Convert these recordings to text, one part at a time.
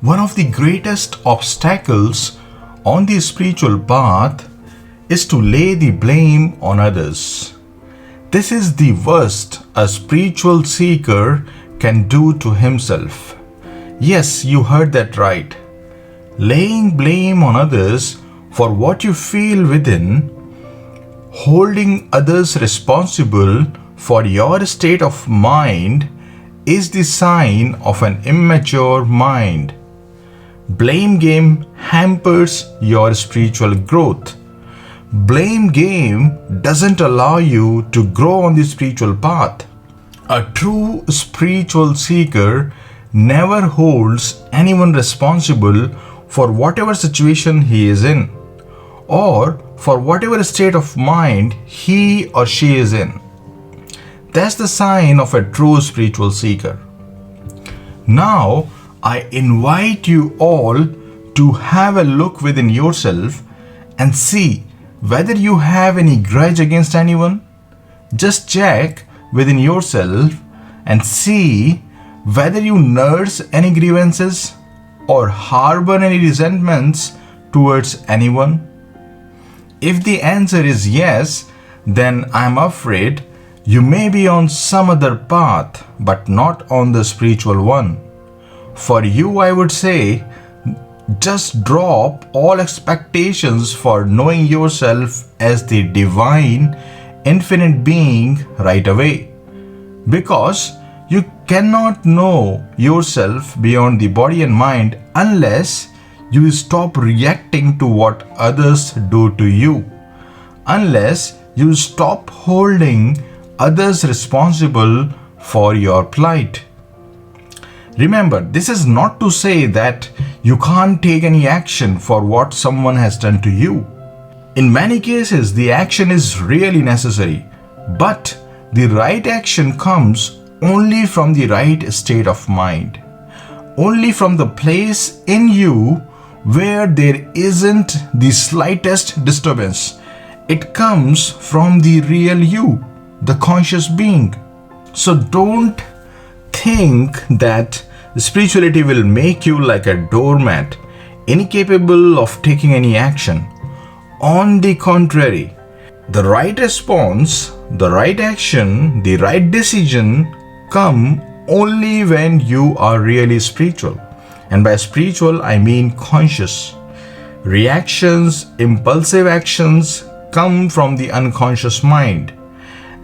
One of the greatest obstacles on the spiritual path is to lay the blame on others. This is the worst a spiritual seeker can do to himself. Yes, you heard that right. Laying blame on others for what you feel within, holding others responsible for your state of mind is the sign of an immature mind. Blame game hampers your spiritual growth. Blame game doesn't allow you to grow on the spiritual path. A true spiritual seeker never holds anyone responsible for whatever situation he is in, or for whatever state of mind he or she is in. That's the sign of a true spiritual seeker. Now, I invite you all to have a look within yourself and see whether you have any grudge against anyone. Just check within yourself and see whether you nurse any grievances or harbor any resentments towards anyone. If the answer is yes, then I'm afraid you may be on some other path but not on the spiritual one. For you, I would say, just drop all expectations for knowing yourself as the divine, infinite being right away. Because you cannot know yourself beyond the body and mind unless you stop reacting to what others do to you. Unless you stop holding others responsible for your plight. Remember, this is not to say that you can't take any action for what someone has done to you. In many cases, the action is really necessary, but the right action comes only from the right state of mind, only from the place in you where there isn't the slightest disturbance. It comes from the real you, the conscious being. So don't think that spirituality will make you like a doormat, incapable of taking any action. On the contrary, the right response, the right action, the right decision come only when you are really spiritual. And by spiritual, I mean conscious. Reactions, impulsive actions come from the unconscious mind.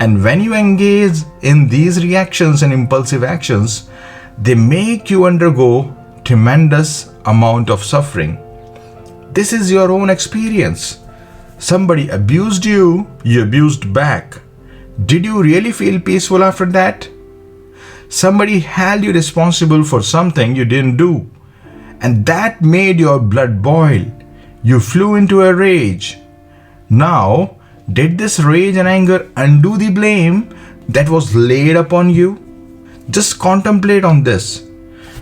And when you engage in these reactions and impulsive actions, they make you undergo tremendous amount of suffering. This is your own experience. Somebody abused you, you abused back. Did you really feel peaceful after that? Somebody held you responsible for something you didn't do, and that made your blood boil. You flew into a rage. Now, did this rage and anger undo the blame that was laid upon you? Just contemplate on this.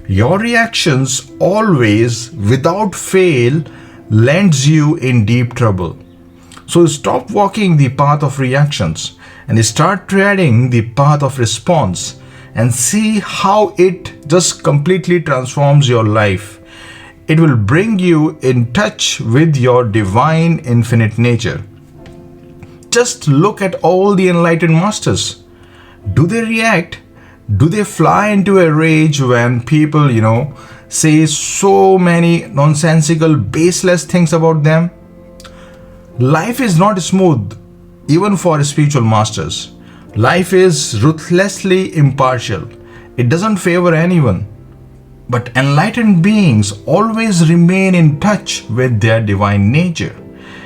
Your reactions always, without fail, lands you in deep trouble. So stop walking the path of reactions and start treading the path of response and see how it just completely transforms your life. It will bring you in touch with your divine infinite nature. Just look at all the enlightened masters. Do they react? Do they fly into a rage when people, say so many nonsensical, baseless things about them? Life is not smooth, even for spiritual masters. Life is ruthlessly impartial. It doesn't favor anyone. But enlightened beings always remain in touch with their divine nature.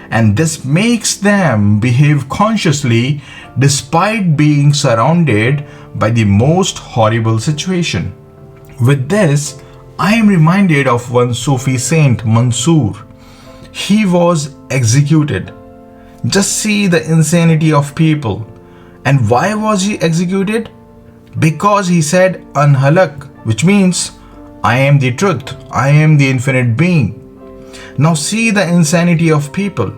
And this makes them behave consciously despite being surrounded by the most horrible situation. With this, I am reminded of one Sufi saint, Mansoor. He was executed. Just see the insanity of people. And why was he executed? Because he said Anhalak, which means I am the truth, I am the infinite being. Now see the insanity of people.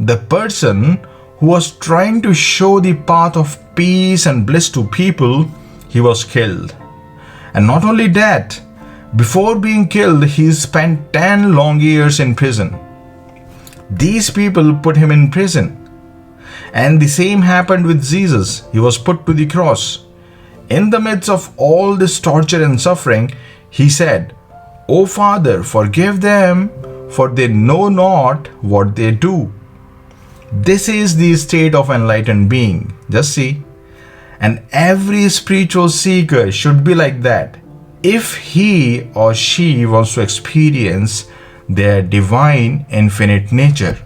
The person who was trying to show the path of peace and bliss to people, he was killed. And not only that, Before being killed, he spent 10 long years in prison. These people put him in prison. And the same happened with Jesus. He was put to the cross. In the midst of all this torture and suffering, he said, "O Father, forgive them, for they know not what they do." This is the state of enlightened being. Just see. And every spiritual seeker should be like that, if he or she wants to experience their divine infinite nature.